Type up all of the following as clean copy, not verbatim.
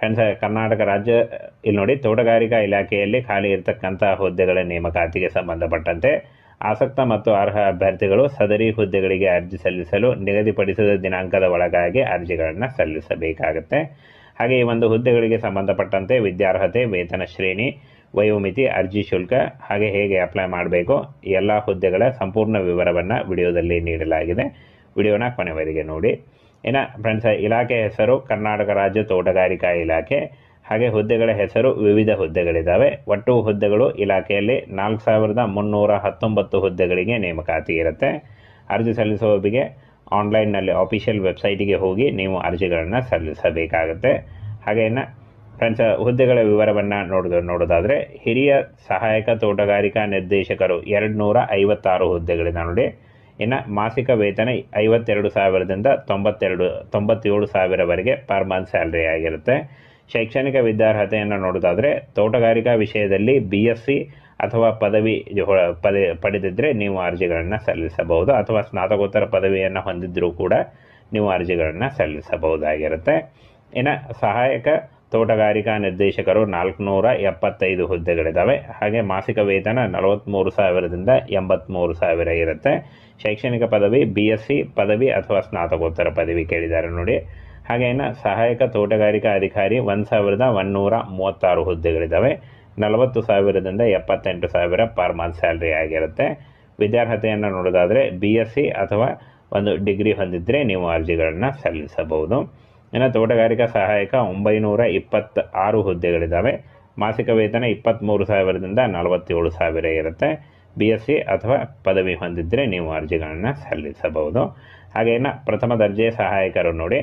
Friends, Karnataka ರಾಜ್ಯ ಇಲ್ಲಿ ನೋಡಿ, ತೋಟಗಾರಿಕಾ ಇಲಾಖೆಯಲ್ಲಿ ಖಾಲಿ ಇರತಕ್ಕಂಥ ಹುದ್ದೆಗಳ ನೇಮಕಾತಿಗೆ ಸಂಬಂಧಪಟ್ಟಂತೆ ಆಸಕ್ತ ಮತ್ತು ಅರ್ಹ ಅಭ್ಯರ್ಥಿಗಳು ಸದರಿ ಹುದ್ದೆಗಳಿಗೆ ಅರ್ಜಿ ಸಲ್ಲಿಸಲು ನಿಗದಿಪಡಿಸಿದ ದಿನಾಂಕದ ಒಳಗಾಗಿ ಅರ್ಜಿಗಳನ್ನು ಸಲ್ಲಿಸಬೇಕಾಗುತ್ತೆ. ಹಾಗೆ ಈ ಒಂದು ಹುದ್ದೆಗಳಿಗೆ ಸಂಬಂಧಪಟ್ಟಂತೆ ವಿದ್ಯಾರ್ಹತೆ, ವೇತನ ಶ್ರೇಣಿ, ವಯೋಮಿತಿ, ಅರ್ಜಿ ಶುಲ್ಕ, ಹಾಗೆ ಹೇಗೆ ಅಪ್ಲೈ ಮಾಡಬೇಕು, ಎಲ್ಲ ಹುದ್ದೆಗಳ ಸಂಪೂರ್ಣ ವಿವರವನ್ನು ವಿಡಿಯೋದಲ್ಲಿ ನೀಡಲಾಗಿದೆ. ವಿಡಿಯೋನ ಕೊನೆವರೆಗೆ ನೋಡಿ. ಇನ್ನು ಫ್ರೆಂಡ್ಸ್, ಇಲಾಖೆ ಹೆಸರು ಕರ್ನಾಟಕ ರಾಜ್ಯ ತೋಟಗಾರಿಕಾ ಇಲಾಖೆ. ಹಾಗೆ ಹುದ್ದೆಗಳ ಹೆಸರು ವಿವಿಧ ಹುದ್ದೆಗಳಿದ್ದಾವೆ. ಒಟ್ಟು ಹುದ್ದೆಗಳು ಇಲಾಖೆಯಲ್ಲಿ 4319 ಹುದ್ದೆಗಳಿಗೆ ನೇಮಕಾತಿ ಇರುತ್ತೆ. ಅರ್ಜಿ ಸಲ್ಲಿಸುವವರಿಗೆ ಆನ್ಲೈನ್ನಲ್ಲಿ ಆಫಿಷಿಯಲ್ ವೆಬ್ಸೈಟಿಗೆ ಹೋಗಿ ನೀವು ಅರ್ಜಿಗಳನ್ನು ಸಲ್ಲಿಸಬೇಕಾಗುತ್ತೆ. ಹಾಗೆ ಇನ್ನು ಫ್ರೆಂಡ್ಸ್, ಹುದ್ದೆಗಳ ವಿವರವನ್ನು ನೋಡೋದಾದರೆ ಹಿರಿಯ ಸಹಾಯಕ ತೋಟಗಾರಿಕಾ ನಿರ್ದೇಶಕರು 256 ಹುದ್ದೆಗಳಿಂದ ನೋಡಿ. ಇನ್ನು ಮಾಸಿಕ ವೇತನ 52,000ದಿಂದ 97,000ವರೆಗೆ ಪರ್ ಮಂತ್ ಸ್ಯಾಲ್ರಿ ಆಗಿರುತ್ತೆ. ಶೈಕ್ಷಣಿಕ ವಿದ್ಯಾರ್ಹತೆಯನ್ನು ನೋಡೋದಾದರೆ ತೋಟಗಾರಿಕಾ ವಿಷಯದಲ್ಲಿ BSc ಅಥವಾ ಪದವಿ ಪಡೆದಿದ್ದರೆ ನೀವು ಅರ್ಜಿಗಳನ್ನು ಸಲ್ಲಿಸಬಹುದು, ಅಥವಾ ಸ್ನಾತಕೋತ್ತರ ಪದವಿಯನ್ನು ಹೊಂದಿದ್ದರೂ ಕೂಡ ನೀವು ಅರ್ಜಿಗಳನ್ನು ಸಲ್ಲಿಸಬಹುದಾಗಿರುತ್ತೆ. ಇನ್ನು ಸಹಾಯಕ ತೋಟಗಾರಿಕಾ ನಿರ್ದೇಶಕರು 475 ಹುದ್ದೆಗಳಿದ್ದಾವೆ. ಹಾಗೆ ಮಾಸಿಕ ವೇತನ 43,000ದಿಂದ 83,000 ಇರುತ್ತೆ. ಶೈಕ್ಷಣಿಕ ಪದವಿ BSc ಪದವಿ ಅಥವಾ ಸ್ನಾತಕೋತ್ತರ ಪದವಿ ಕೇಳಿದ್ದಾರೆ ನೋಡಿ. ಹಾಗೆ ಇನ್ನು ಸಹಾಯಕ ತೋಟಗಾರಿಕಾ ಅಧಿಕಾರಿ 1,136 ಹುದ್ದೆಗಳಿದ್ದಾವೆ. 40,000ದಿಂದ 78,000 ಪರ್ ಮಂತ್ ಸ್ಯಾಲ್ರಿ ಆಗಿರುತ್ತೆ. ವಿದ್ಯಾರ್ಹತೆಯನ್ನು ನೋಡೋದಾದರೆ BSc ಅಥವಾ ಒಂದು ಡಿಗ್ರಿ ಹೊಂದಿದ್ದರೆ ನೀವು ಅರ್ಜಿಗಳನ್ನು ಸಲ್ಲಿಸಬಹುದು. ಇನ್ನು ತೋಟಗಾರಿಕಾ ಸಹಾಯಕ 926 ಹುದ್ದೆಗಳಿದ್ದಾವೆ. ಮಾಸಿಕ ವೇತನ 23,000ದಿಂದ 47,000 ಇರುತ್ತೆ. BSc ಅಥವಾ ಪದವಿ ಹೊಂದಿದ್ದರೆ ನೀವು ಅರ್ಜಿಗಳನ್ನು ಸಲ್ಲಿಸಬಹುದು. ಹಾಗೆ ಇನ್ನು ಪ್ರಥಮ ದರ್ಜೆ ಸಹಾಯಕರು ನೋಡಿ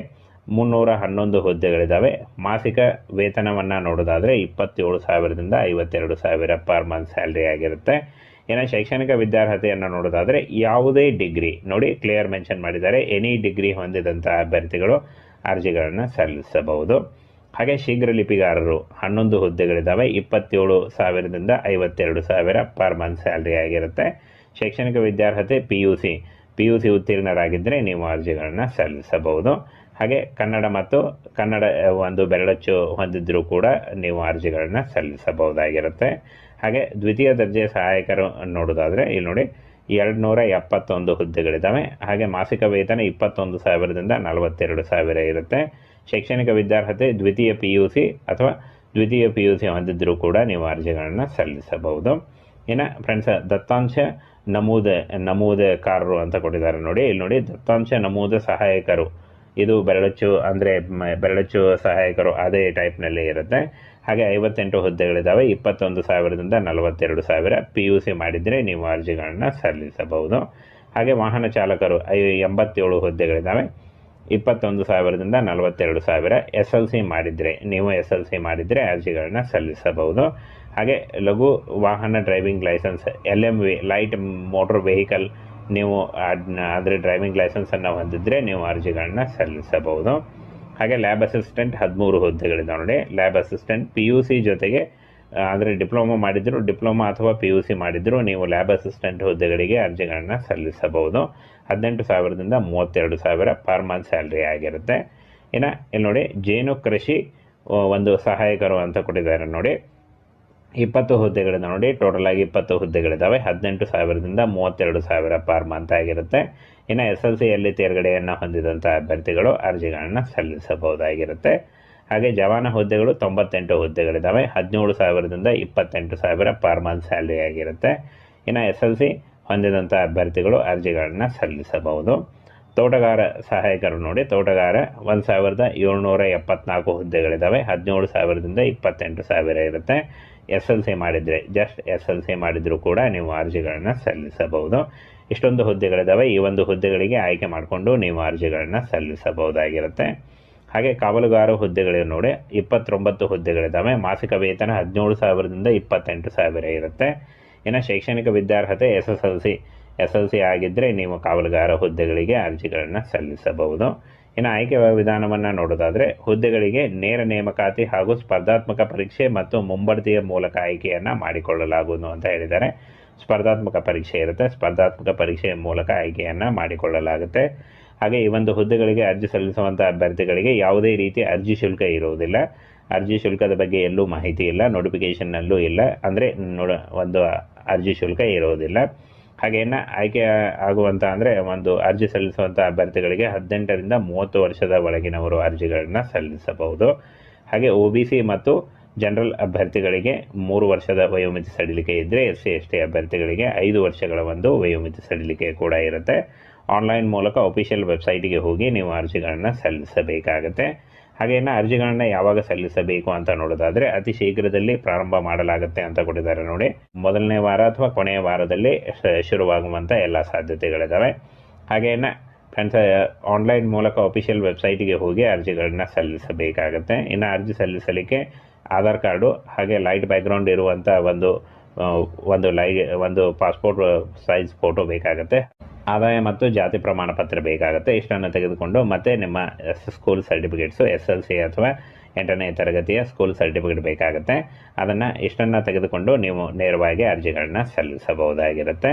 311 ಹುದ್ದೆಗಳಿದ್ದಾವೆ. ಮಾಸಿಕ ವೇತನವನ್ನು ನೋಡೋದಾದರೆ 27,000ದಿಂದ 52,000 ಪರ್ ಮಂತ್ ಸ್ಯಾಲ್ರಿ ಆಗಿರುತ್ತೆ. ಇನ್ನು ಶೈಕ್ಷಣಿಕ ವಿದ್ಯಾರ್ಹತೆಯನ್ನು ನೋಡೋದಾದರೆ ಯಾವುದೇ ಡಿಗ್ರಿ ನೋಡಿ, ಕ್ಲಿಯರ್ ಮೆನ್ಷನ್ ಮಾಡಿದ್ದಾರೆ, ಎನಿ ಡಿಗ್ರಿ ಹೊಂದಿದಂಥ ಅಭ್ಯರ್ಥಿಗಳು ಅರ್ಜಿಗಳನ್ನು ಸಲ್ಲಿಸಬಹುದು. ಹಾಗೆ ಶೀಘ್ರ ಲಿಪಿಗಾರರು 11 ಹುದ್ದೆಗಳಿದ್ದಾವೆ. 27,000ದಿಂದ 52,000 ಪರ್ ಮಂತ್ ಸ್ಯಾಲ್ರಿ ಆಗಿರುತ್ತೆ. ಶೈಕ್ಷಣಿಕ ವಿದ್ಯಾರ್ಹತೆ PUC ಉತ್ತೀರ್ಣರಾಗಿದ್ದರೆ ನೀವು ಅರ್ಜಿಗಳನ್ನು ಸಲ್ಲಿಸಬಹುದು. ಹಾಗೆ ಕನ್ನಡ ಒಂದು ಬೆರಳಚ್ಚು ಹೊಂದಿದ್ದರೂ ಕೂಡ ನೀವು ಅರ್ಜಿಗಳನ್ನು ಸಲ್ಲಿಸಬಹುದಾಗಿರುತ್ತೆ. ಹಾಗೆ ದ್ವಿತೀಯ ದರ್ಜೆ ಸಹಾಯಕರು ನೋಡೋದಾದರೆ ಇಲ್ಲಿ ನೋಡಿ 271 ಹುದ್ದೆಗಳಿದ್ದಾವೆ. ಹಾಗೆ ಮಾಸಿಕ ವೇತನ 21,000ದಿಂದ 42,000 ಇರುತ್ತೆ. ಶೈಕ್ಷಣಿಕ ವಿದ್ಯಾರ್ಹತೆ ದ್ವಿತೀಯ PUC ಹೊಂದಿದ್ದರೂ ಕೂಡ ನೀವು ಅರ್ಜಿಗಳನ್ನು ಸಲ್ಲಿಸಬಹುದು. ಇನ್ನು ಫ್ರೆಂಡ್ಸ್, ದತ್ತಾಂಶ ನಮೂದಕಾರರು ಅಂತ ಕೊಟ್ಟಿದ್ದಾರೆ ನೋಡಿ. ಇಲ್ಲಿ ನೋಡಿ, ದತ್ತಾಂಶ ನಮೂದು ಸಹಾಯಕರು, ಇದು ಬೆರಳಚ್ಚು ಸಹಾಯಕರು ಅದೇ ಟೈಪ್ನಲ್ಲಿ ಇರುತ್ತೆ. ಹಾಗೆ 58 ಹುದ್ದೆಗಳಿದ್ದಾವೆ. 21,000ದಿಂದ 42,000 PUC ಮಾಡಿದರೆ ನೀವು ಅರ್ಜಿಗಳನ್ನು ಸಲ್ಲಿಸಬಹುದು. ಹಾಗೆ ವಾಹನ ಚಾಲಕರು 87 ಹುದ್ದೆಗಳಿದ್ದಾವೆ. 21,000ದಿಂದ 42,000 SLC ಮಾಡಿದರೆ ಅರ್ಜಿಗಳನ್ನು ಸಲ್ಲಿಸಬಹುದು. ಹಾಗೆ ಲಘು ವಾಹನ driving licence LMV light motor vehicle ನೀವು ಅದರ ಡ್ರೈವಿಂಗ್ ಲೈಸೆನ್ಸನ್ನು ಹೊಂದಿದ್ರೆ ನೀವು ಅರ್ಜಿಗಳನ್ನು ಸಲ್ಲಿಸಬಹುದು. ಹಾಗೆ ಲ್ಯಾಬ್ ಅಸಿಸ್ಟೆಂಟ್ 13 ಹುದ್ದೆಗಳಿದ್ದಾವೆ ನೋಡಿ. ಲ್ಯಾಬ್ ಅಸಿಸ್ಟೆಂಟ್ PUC ಜೊತೆಗೆ ಅಂದರೆ ಡಿಪ್ಲೊಮಾ ಅಥವಾ PUC ಮಾಡಿದ್ರು ನೀವು ಲ್ಯಾಬ್ ಅಸಿಸ್ಟೆಂಟ್ ಹುದ್ದೆಗಳಿಗೆ ಅರ್ಜಿಗಳನ್ನು ಸಲ್ಲಿಸಬಹುದು. 18,000ದಿಂದ 32,000 ಪರ್ ಮಂತ್ ಸ್ಯಾಲ್ರಿ ಆಗಿರುತ್ತೆ. ಇನ್ನು ಇಲ್ಲಿ ನೋಡಿ, ಜೇನು ಕೃಷಿ ಒಂದು ಸಹಾಯಕರು ಅಂತ ಕೊಟ್ಟಿದ್ದಾರೆ ನೋಡಿ. 20 ಹುದ್ದೆಗಳಿಂದ ನೋಡಿ, ಟೋಟಲ್ ಆಗಿ 20 ಹುದ್ದೆಗಳಿದ್ದಾವೆ. 18,000ದಿಂದ 32,000 ಪರ್ ಮಂತ್ ಆಗಿರುತ್ತೆ. ಇನ್ನು SLCಯಲ್ಲಿ ತೇರ್ಗಡೆಯನ್ನು ಹೊಂದಿದಂಥ ಅಭ್ಯರ್ಥಿಗಳು ಅರ್ಜಿಗಳನ್ನು ಸಲ್ಲಿಸಬಹುದಾಗಿರುತ್ತೆ. ಹಾಗೆ ಜವಾನ ಹುದ್ದೆಗಳು 98 ಹುದ್ದೆಗಳಿದ್ದಾವೆ. 17,000ದಿಂದ 28,000 ಪರ್ ಮಂತ್ ಸ್ಯಾಲ್ರಿ ಆಗಿರುತ್ತೆ. ಇನ್ನು SLC ಹೊಂದಿದಂಥ ಅಭ್ಯರ್ಥಿಗಳು ಅರ್ಜಿಗಳನ್ನು ಸಲ್ಲಿಸಬಹುದು. ತೋಟಗಾರ ಸಹಾಯಕರು ನೋಡಿ, ತೋಟಗಾರ 1,774 ಹುದ್ದೆಗಳಿದ್ದಾವೆ. 17,000ದಿಂದ 28,000 ಇರುತ್ತೆ. SLC ಮಾಡಿದರೂ ಕೂಡ ನೀವು ಅರ್ಜಿಗಳನ್ನು ಸಲ್ಲಿಸಬಹುದು. ಇಷ್ಟೊಂದು ಹುದ್ದೆಗಳಿದ್ದಾವೆ. ಈ ಒಂದು ಹುದ್ದೆಗಳಿಗೆ ಆಯ್ಕೆ ಮಾಡಿಕೊಂಡು ನೀವು ಅರ್ಜಿಗಳನ್ನು ಸಲ್ಲಿಸಬಹುದಾಗಿರುತ್ತೆ. ಹಾಗೆ ಕಾವಲುಗಾರ ಹುದ್ದೆಗಳು ನೋಡಿ, 29 ಹುದ್ದೆಗಳಿದ್ದಾವೆ. ಮಾಸಿಕ ವೇತನ 17,000ದಿಂದ 28,000 ಇರುತ್ತೆ. ಇನ್ನು ಶೈಕ್ಷಣಿಕ ವಿದ್ಯಾರ್ಹತೆ SSLC ಆಗಿದ್ದರೆ ನೀವು ಕಾವಲುಗಾರ ಹುದ್ದೆಗಳಿಗೆ ಅರ್ಜಿಗಳನ್ನು ಸಲ್ಲಿಸಬಹುದು. ಇನ್ನು ಆಯ್ಕೆ ವಿಧಾನವನ್ನು ನೋಡೋದಾದರೆ ಹುದ್ದೆಗಳಿಗೆ ನೇರ ನೇಮಕಾತಿ ಹಾಗೂ ಸ್ಪರ್ಧಾತ್ಮಕ ಪರೀಕ್ಷೆ ಮತ್ತು ಮುಂಬಡ್ತಿಯ ಮೂಲಕ ಆಯ್ಕೆಯನ್ನು ಮಾಡಿಕೊಳ್ಳಲಾಗುವುದು ಅಂತ ಹೇಳಿದ್ದಾರೆ. ಸ್ಪರ್ಧಾತ್ಮಕ ಪರೀಕ್ಷೆ ಇರುತ್ತೆ, ಸ್ಪರ್ಧಾತ್ಮಕ ಪರೀಕ್ಷೆಯ ಮೂಲಕ ಆಯ್ಕೆಯನ್ನು ಮಾಡಿಕೊಳ್ಳಲಾಗುತ್ತೆ. ಹಾಗೆ ಈ ಒಂದು ಹುದ್ದೆಗಳಿಗೆ ಅರ್ಜಿ ಸಲ್ಲಿಸುವಂಥ ಅಭ್ಯರ್ಥಿಗಳಿಗೆ ಯಾವುದೇ ರೀತಿಯ ಅರ್ಜಿ ಶುಲ್ಕ ಇರುವುದಿಲ್ಲ. ಅರ್ಜಿ ಶುಲ್ಕದ ಬಗ್ಗೆ ಎಲ್ಲೂ ಮಾಹಿತಿ ಇಲ್ಲ, ನೋಟಿಫಿಕೇಷನ್ನಲ್ಲೂ ಇಲ್ಲ, ಅಂದರೆ ಒಂದು ಅರ್ಜಿ ಶುಲ್ಕ ಇರೋದಿಲ್ಲ. ಹಾಗೇನ ಆಯ್ಕೆ ಆಗುವಂಥ ಅಂದರೆ ಒಂದು ಅರ್ಜಿ ಸಲ್ಲಿಸುವಂಥ ಅಭ್ಯರ್ಥಿಗಳಿಗೆ 18ರಿಂದ 30 ವರ್ಷದ ಒಳಗಿನವರು ಅರ್ಜಿಗಳನ್ನು ಸಲ್ಲಿಸಬಹುದು. ಹಾಗೆ OBC ಮತ್ತು ಜನರಲ್ ಅಭ್ಯರ್ಥಿಗಳಿಗೆ 3 ವರ್ಷದ ವಯೋಮಿತಿ ಸಡಿಲಿಕೆ ಇದ್ದರೆ, SC/ST ಅಭ್ಯರ್ಥಿಗಳಿಗೆ 5 ವರ್ಷಗಳ ಒಂದು ವಯೋಮಿತಿ ಸಡಿಲಿಕೆ ಕೂಡ ಇರುತ್ತೆ. ಆನ್ಲೈನ್ ಮೂಲಕ ಅಫಿಷಿಯಲ್ ವೆಬ್ಸೈಟಿಗೆ ಹೋಗಿ ನೀವು ಅರ್ಜಿಗಳನ್ನು ಸಲ್ಲಿಸಬೇಕಾಗತ್ತೆ. ಹಾಗೇನ ಅರ್ಜಿಗಳನ್ನು ಯಾವಾಗ ಸಲ್ಲಿಸಬೇಕು ಅಂತ ನೋಡೋದಾದರೆ ಅತಿ ಶೀಘ್ರದಲ್ಲಿ ಪ್ರಾರಂಭ ಮಾಡಲಾಗುತ್ತೆ ಅಂತ ಕೊಟ್ಟಿದ್ದಾರೆ ನೋಡಿ. ಮೊದಲನೇ ವಾರ ಅಥವಾ ಕೊನೆಯ ವಾರದಲ್ಲಿ ಶುರುವಾಗುವಂಥ ಎಲ್ಲ ಸಾಧ್ಯತೆಗಳಿದ್ದಾವೆ. ಹಾಗೇನ ಫ್ರೆಂಡ್ಸ್, ಆನ್ಲೈನ್ ಮೂಲಕ ಅಫಿಷಿಯಲ್ ವೆಬ್ಸೈಟಿಗೆ ಹೋಗಿ ಅರ್ಜಿಗಳನ್ನ ಸಲ್ಲಿಸಬೇಕಾಗತ್ತೆ. ಇನ್ನು ಅರ್ಜಿ ಸಲ್ಲಿಸಲಿಕ್ಕೆ ಆಧಾರ್ ಕಾರ್ಡು ಹಾಗೆ ಲೈಟ್ ಬ್ಯಾಕ್ಗ್ರೌಂಡ್ ಇರುವಂಥ ಒಂದು ಪಾಸ್ಪೋರ್ಟ್ ಸೈಜ್ ಫೋಟೋ ಬೇಕಾಗುತ್ತೆ. ಆದಾಯ ಮತ್ತು ಜಾತಿ ಪ್ರಮಾಣ ಪತ್ರ ಬೇಕಾಗುತ್ತೆ. ಇಷ್ಟನ್ನು ತೆಗೆದುಕೊಂಡು ಮತ್ತೆ ನಿಮ್ಮ ಸ್ಕೂಲ್ ಸರ್ಟಿಫಿಕೇಟ್ಸು SLC ಅಥವಾ 8ನೇ ತರಗತಿಯ ಸ್ಕೂಲ್ ಸರ್ಟಿಫಿಕೇಟ್ ಬೇಕಾಗುತ್ತೆ. ಇಷ್ಟನ್ನು ತೆಗೆದುಕೊಂಡು ನೀವು ನೇರವಾಗಿ ಅರ್ಜಿಗಳನ್ನ ಸಲ್ಲಿಸಬಹುದಾಗಿರುತ್ತೆ.